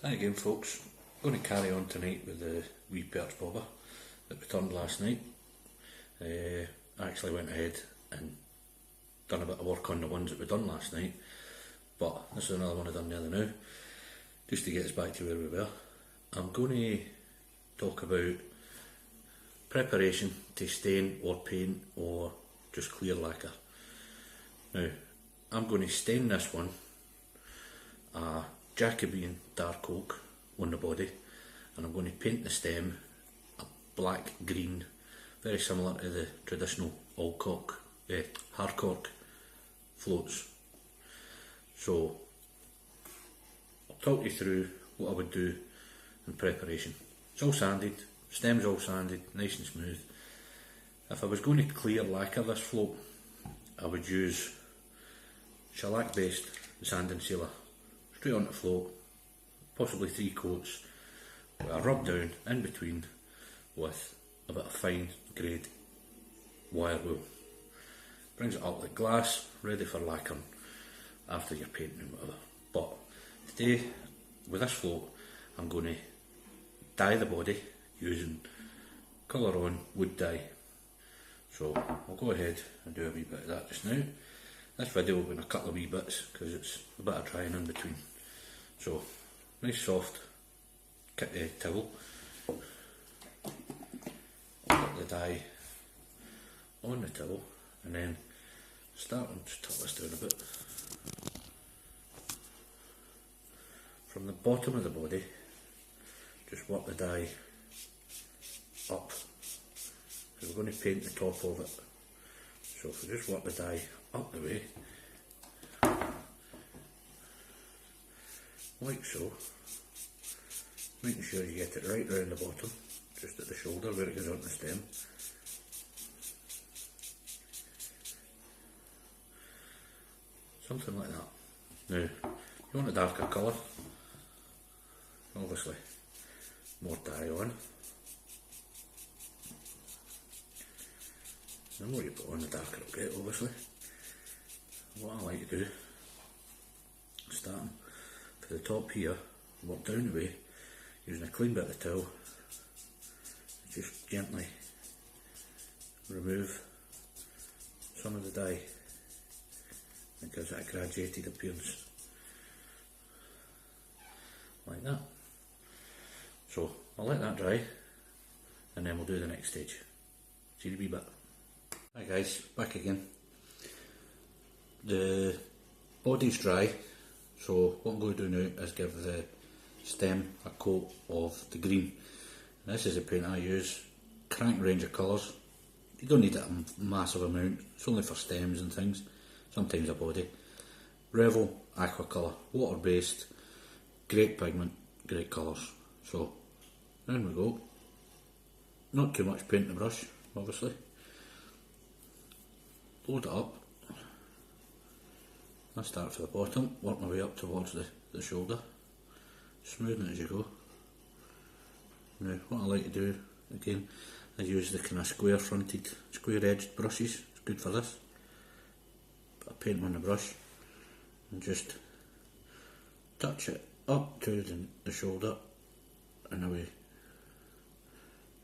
Hi again folks, I'm going to carry on tonight with the wee Perch Bobber that we turned last night. I actually went ahead and done a bit of work on the ones that we done last night, but this is another one I've done the other now, just to get us back to where we were. I'm going to talk about preparation to stain or paint or just clear lacquer. Now, I'm going to stain this one a Jacobean dark oak on the body, and I'm going to paint the stem a black green, very similar to the traditional hardcork floats. So I'll talk you through what I would do in preparation. It's all sanded, stem's all sanded, nice and smooth. If I was going to clear lacquer this float, I would use shellac based sand and sealer, straight onto the float, possibly 3 coats, with a rub down in between with a bit of fine grade wire wool. Brings it up like glass, ready for lacquering after you're painting and whatever. But today, with this float, I'm going to dye the body using colour on wood dye. So I'll go ahead and do a wee bit of that just now. This video will be in a couple of wee bits because it's a bit of drying in between. So, nice soft towel. I'll put the dye on the towel and then start and just tuck this down a bit. From the bottom of the body, just work the dye up, because we're going to paint the top of it. So if we just work the dye up the way, like so, making sure you get it right round the bottom, just at the shoulder where it goes onto the stem. Something like that. Now, you want a darker colour, obviously more dye on. The more you put on, the darker it'll get, obviously. What I like to do, starting for the top here, work down the way, using a clean bit of towel, just gently remove some of the dye. It gives it a graduated appearance, like that. So I'll let that dry, and then we'll do the next stage. See you in a wee bit. Hi guys, back again. The body's dry, so what I'm going to do now is give the stem a coat of the green. This is the paint I use, crank range of colours. You don't need a massive amount, it's only for stems and things, sometimes a body. Revel aqua colour, water based, great pigment, great colours. So, in we go. Not too much paint in the brush, obviously. Load it up. I start from the bottom, work my way up towards the shoulder, smoothing it as you go. Now what I like to do again is use the kind of square fronted, square edged brushes. It's good for this. Put a paint on the brush and just touch it up to the shoulder and away.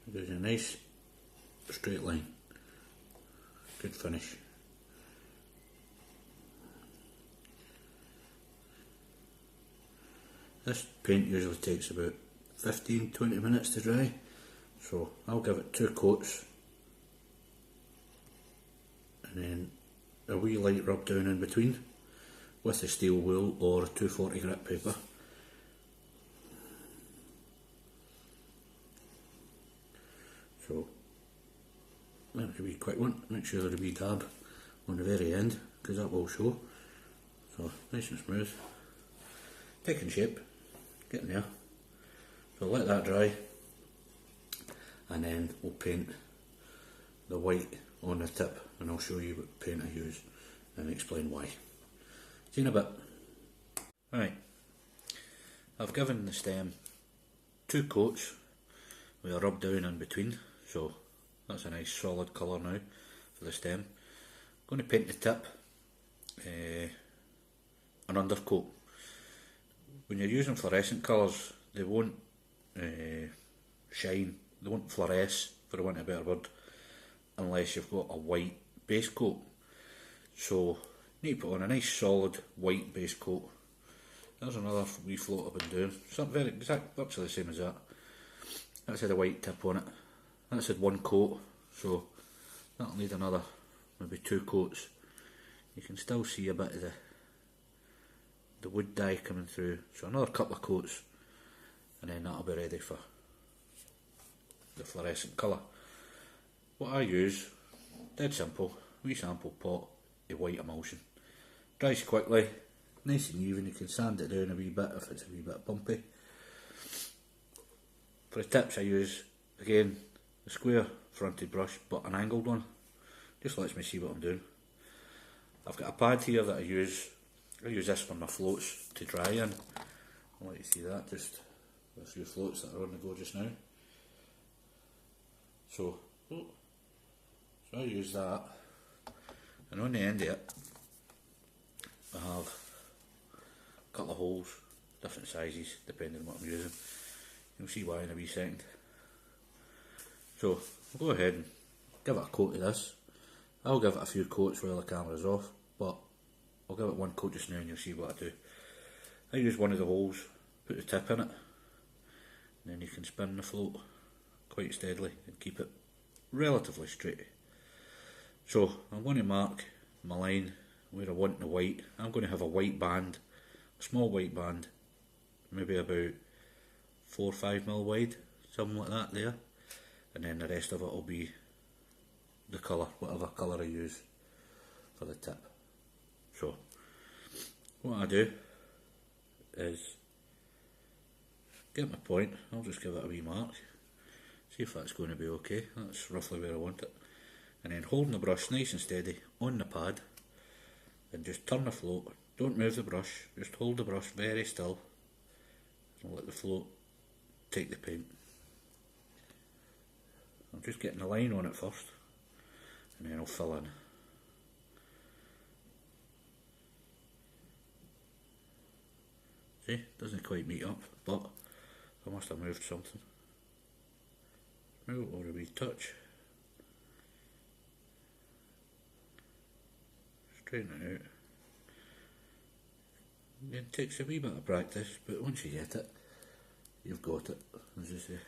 It gives you a nice straight line. Good finish. This paint usually takes about 15-20 minutes to dry, so I'll give it 2 coats and then a wee light rub down in between with the steel wool or 240 grit paper. So that's a wee quick one. Make sure there's a wee dab on the very end, because that will show. So nice and smooth, taking shape, getting there. So let that dry, and then we'll paint the white on the tip, and I'll show you what paint I use and explain why. See you in a bit. Right, I've given the stem 2 coats with a rub down in between, so that's a nice solid colour now for the stem. I'm going to paint the tip an undercoat. when you're using fluorescent colours, they won't shine, they won't fluoresce, for want of a better word, unless you've got a white base coat. So you need to put on a nice solid white base coat. There's another wee float I've been doing, something very exact, virtually the same as that. That's had a white tip on it, that's had one coat, so that'll need another, maybe 2 coats. You can still see a bit of the wood dye coming through, so another couple of coats and then that'll be ready for the fluorescent colour. What I use, dead simple, wee sample pot of white emulsion. Dries quickly, nice and even, you can sand it down a wee bit if it's a wee bit bumpy. For the tips I use, again, a square fronted brush but an angled one, just lets me see what I'm doing. I've got a pad here that I use this for my floats to dry in. I'll let you see that, just a few floats that are on the go just now. So I use that, and on the end of it I have a couple of holes, different sizes depending on what I'm using. You'll see why in a wee second. So I'll go ahead and give it a coat of this. I'll give it a few coats while the camera's off, but I'll give it one coat just now and you'll see what I do. I use one of the holes, put the tip in it, and then you can spin the float quite steadily and keep it relatively straight. So I'm going to mark my line where I want the white. I'm going to have a white band, a small white band, maybe about 4 or 5 mil wide, something like that there, and then the rest of it will be the colour, whatever colour I use for the tip. So what I do is get my point, I'll just give it a wee mark, see if that's going to be okay, that's roughly where I want it, and then holding the brush nice and steady on the pad and just turn the float, don't move the brush, just hold the brush very still and let the float take the paint. I'm just getting a line on it first and then I'll fill in. See, doesn't quite meet up, but I must have moved something. Move it over a wee touch. Straighten it out. It takes a wee bit of practice, but once you get it, you've got it, as I say.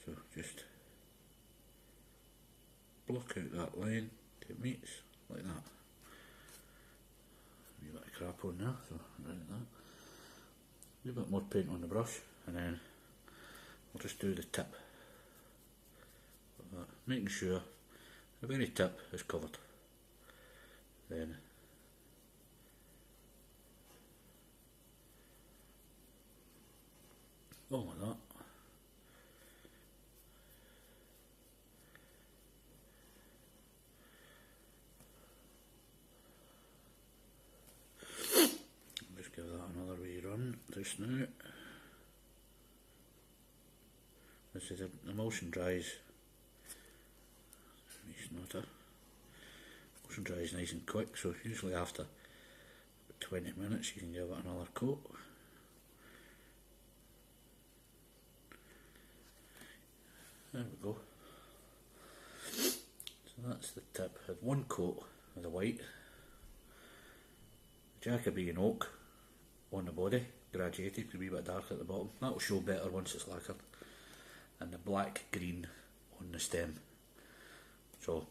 So just block out that line till it meets, like that. A wee bit of crap on there, so like that. A wee bit more paint on the brush, and then I'll just do the tip. Like that, making sure the very tip is covered. Then all like that. Just give that another wee run just now. This is the emulsion dries. Emulsion dries nice and quick, so usually after 20 minutes you can give it another coat. There we go. So that's the tip. Had one coat of the white, Jacobean oak on the body, graduated, a wee bit dark at the bottom. That will show better once it's lacquered. And the black green on the stem. So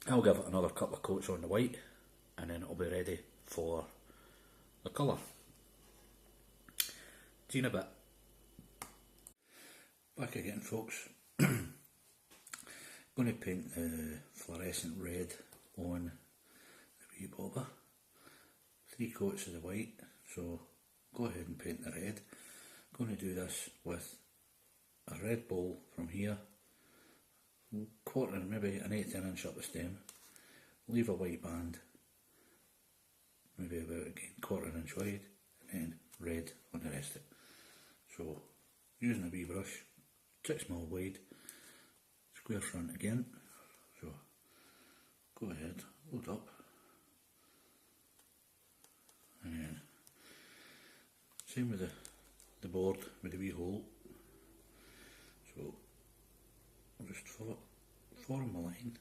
I'll give it another couple of coats on the white and then it'll be ready for the colour. See you in a bit. Back again, folks. Going to paint the fluorescent red on the wee bobber. 3 coats of the white, so go ahead and paint the red. Going to do this with a red bowl from here, quarter, maybe an 1/8 inch up the stem, leave a white band, maybe about again quarter inch wide, and then red on the rest of it. So using a wee brush, 6 mil wide, square front again, so go ahead, load up, and then Same with the board with the wee hole. So I'll just form a line.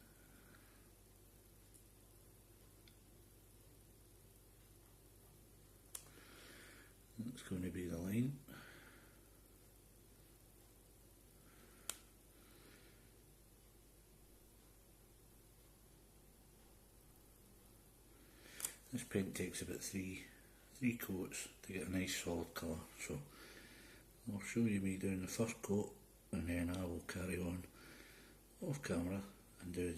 That's going to be the line. This paint takes about three coats to get a nice solid colour, so I'll show you me doing the first coat and then I will carry on off camera and do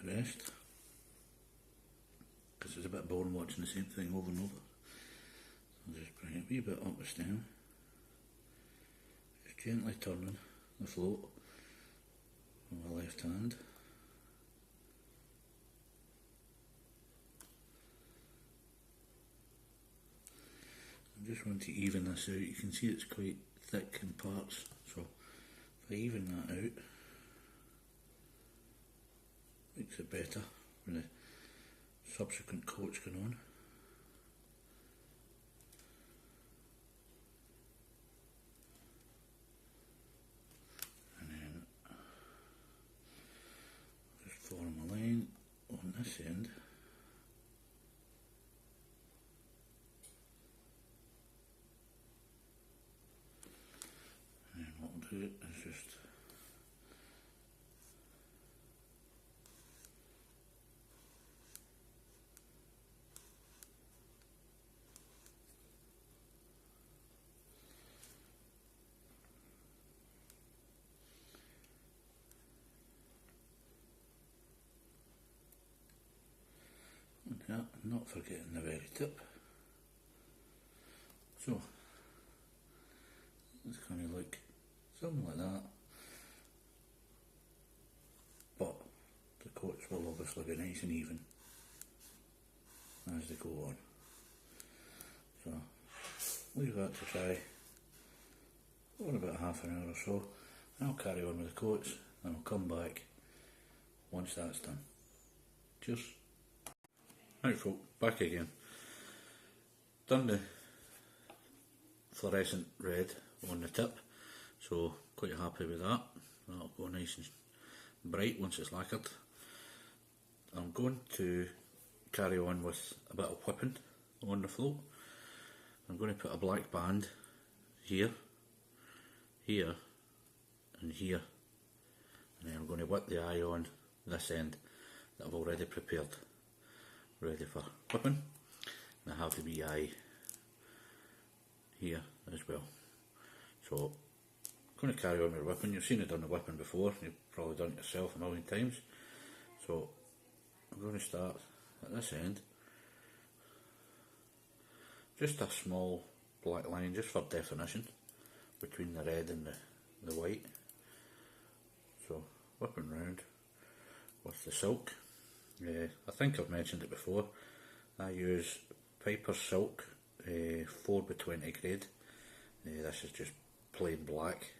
the rest, because it's a bit boring watching the same thing over and over. So I'll just bring it a wee bit up the stem, just gently turning the float on my left hand. I just want to even this out. You can see it's quite thick in parts, so if I even that out, makes it better when the subsequent coats going on. And then just form a line on this end. Do it is just and not forgetting the very tip. So it's kind of like something like that, but the coats will obviously be nice and even as they go on. So leave that to dry for about half an hour or so, and I'll carry on with the coats and I'll come back once that's done. Cheers. Right folk, back again. Done the fluorescent red on the tip. So quite happy with that. That'll go nice and bright once it's lacquered. I'm going to carry on with a bit of whipping on the float. I'm going to put a black band here, here and here, and then I'm going to whip the eye on this end that I've already prepared, ready for whipping. And I have the wee eye here as well. So I'm going to carry on with whipping. You've seen it done the whipping before, you've probably done it yourself a million times. So I'm going to start at this end, just a small black line just for definition between the red and the white. So whipping round with the silk. I think I've mentioned it before, I use Piper's silk 4x20 grade. This is just plain black.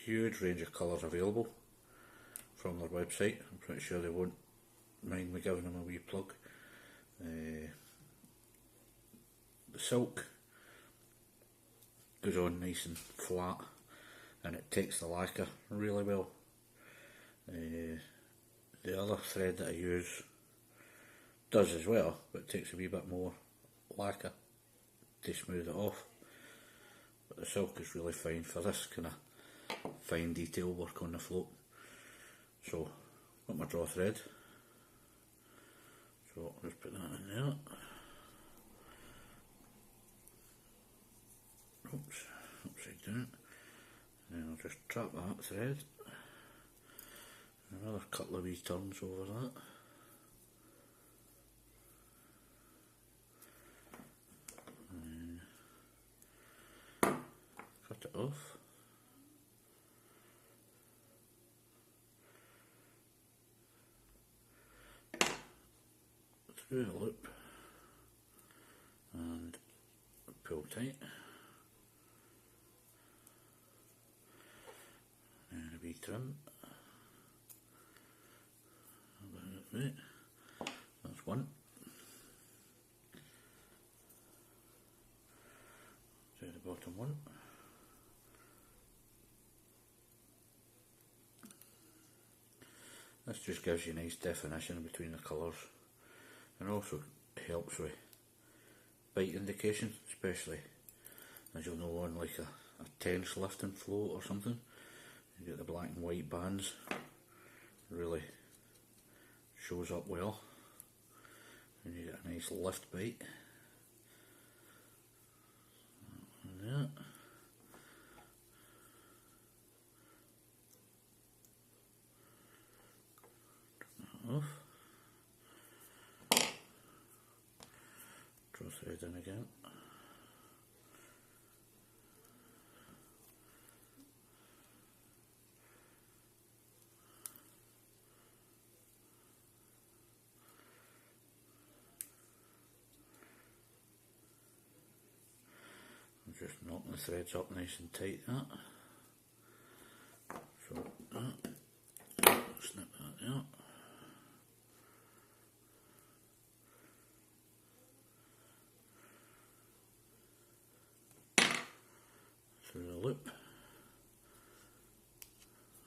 Huge range of colours available from their website. I'm pretty sure they won't mind me giving them a wee plug. The silk goes on nice and flat and it takes the lacquer really well. The other thread that I use does as well, but it takes a wee bit more lacquer to smooth it off. But the silk is really fine for this kind of fine detail work on the float. So, got my draw thread, so I'll just put that in there. Oops, upside down. And then I'll just trap that thread. Another couple of wee turns over that. And cut it off. Through the loop and pull tight. And a wee trim. About that. That's one. the bottom one. This just gives you nice definition between the colours, and also helps with bite indication, especially as you'll know on like a tense lifting float or something. You get the black and white bands, really shows up well, and you get a nice lift bite. And that. Off. Draw thread in again. I'm just knocking the threads up nice and tight. That. So that. Snip that there. Through the loop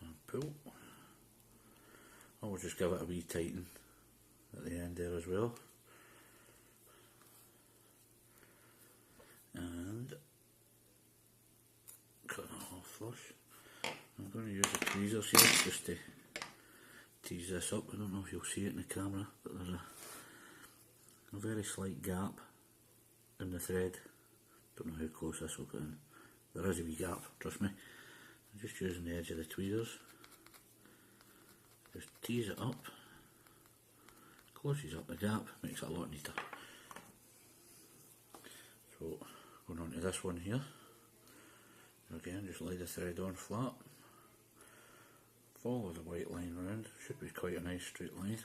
and pull. I will just give it a wee tighten at the end there as well, and cut that off flush. I'm going to use the tweezers here just to tease this up. I don't know if you'll see it in the camera, but there's a very slight gap in the thread. Don't know how close this will get in. There is a wee gap, trust me. I'm just using the edge of the tweezers. Just tease it up, closes up the gap, makes it a lot neater. So, going on to this one here. Again, just lay the thread on flat. Follow the white line round. Should be quite a nice straight line.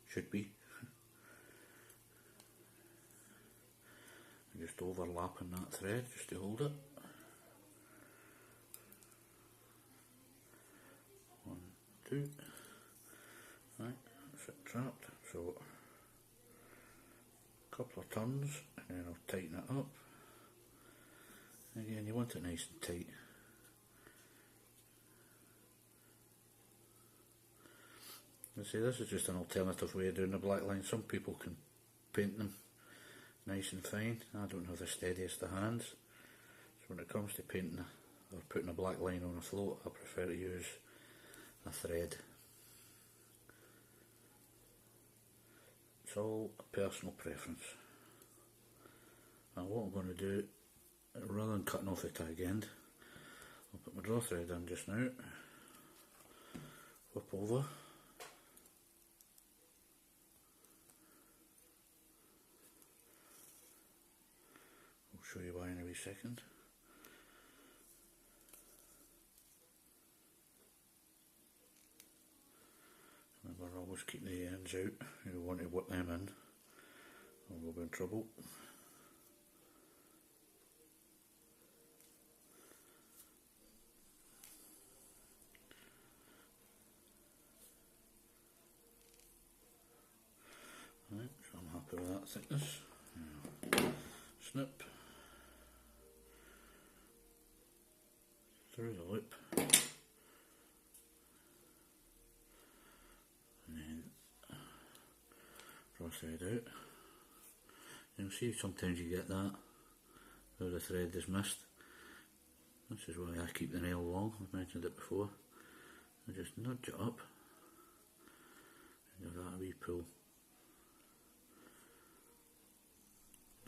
Should be. And just overlapping that thread just to hold it. 1, 2. Right, that's it trapped. So, a couple of turns and then I'll tighten it up. Again, you want it nice and tight. I say this is just an alternative way of doing the black line. Some people can paint them nice and fine. I don't have the steadiest of hands, so when it comes to painting or putting a black line on a float, I prefer to use a thread. It's all a personal preference. And what I'm going to do, rather than cutting off the tag end, I'll put my draw thread in just now, flip over, I'll show you why in a wee second. Remember, always keep the ends out. You don't want to whip them in, or we'll be in trouble. Right, so I'm happy with that thickness. Snip through the loop, and then draw thread out. You'll see sometimes you get that where the thread is missed. This is why I keep the nail long. I've mentioned it before. I just nudge it up and give that a wee pull.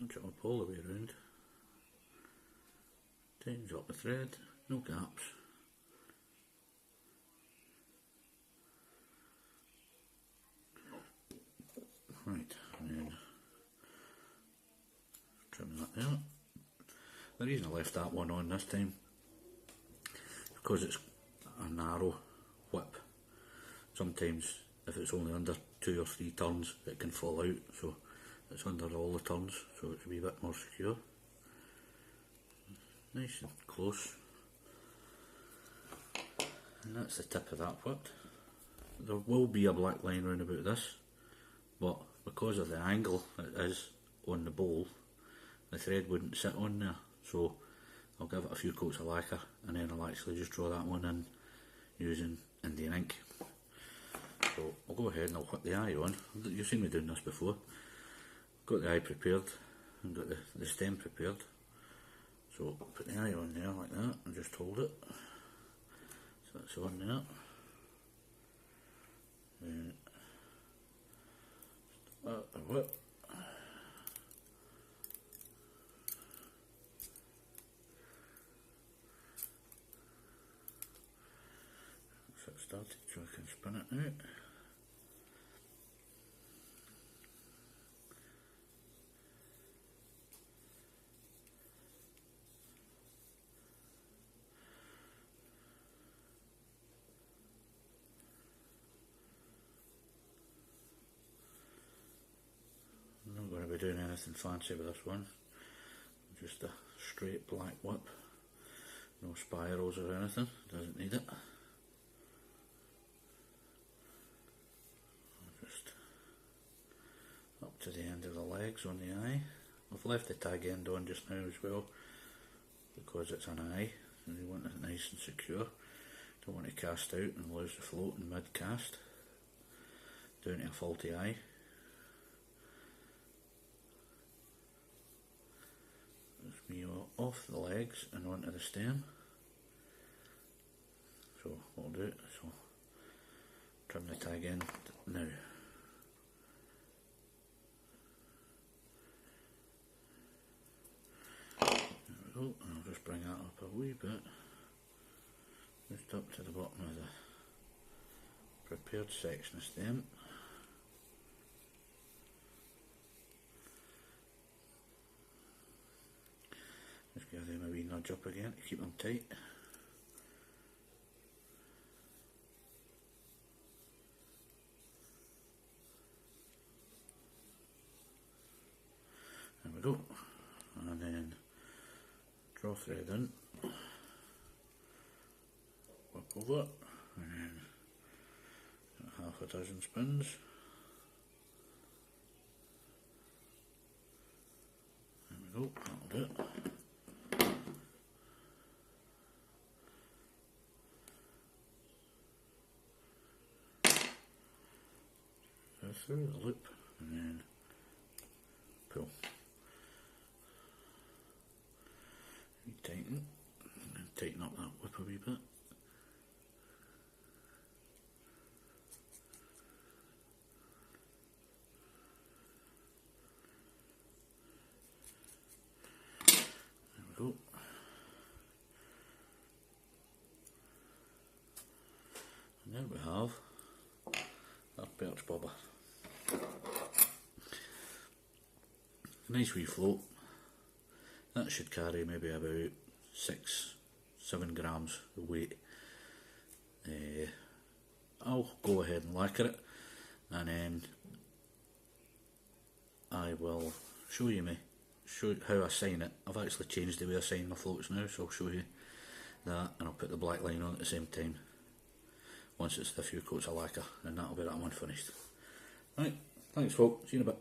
Nudge it up all the way around. Tightens up the thread, no gaps. Right, and then trim that there. The reason I left that one on this time is because it's a narrow whip. Sometimes if it's only under 2 or 3 turns it can fall out, so it's under all the turns, so it's a wee bit more secure. Nice and close. And that's the tip of that whip. There will be a black line round about this, but because of the angle it is on the bowl, the thread wouldn't sit on there, so I'll give it a few coats of lacquer and then I'll actually just draw that one in using Indian ink. So I'll go ahead and I'll put the eye on. You've seen me doing this before. Got the eye prepared and got the stem prepared. So put the eye on there like that and just hold it. So that's on there. And start the whip. So it started so I can spin it out. I'm not going to be doing anything fancy with this one, just a straight black whip, no spirals or anything, doesn't need it. Just up to the end of the legs on the eye. I've left the tag end on just now as well because it's an eye and you want it nice and secure. Don't want to cast out and lose the float in mid cast down to a faulty eye. It's me off the legs and onto the stem. So what I'll do, so trim the tag end now. There we go, and I'll just bring that up a wee bit, just up to the bottom of the prepared section of stem. Just give them a wee nudge up again to keep them tight. There we go. And then draw thread in, whip over, and then half a dozen spins. There we go, that'll do it. Go through the loop and then pull. Tighten, and then tighten up that whip a wee bit. There we go. And there we have our Perch Bobber. A nice wee float. That should carry maybe about 6-7 grams of weight. I'll go ahead and lacquer it and then I will show you how I sign it. I've actually changed the way I sign my floats now, so I'll show you that and I'll put the black line on at the same time once it's a few coats of lacquer, and that'll be that one finished. Right, thanks folks, see you in a bit.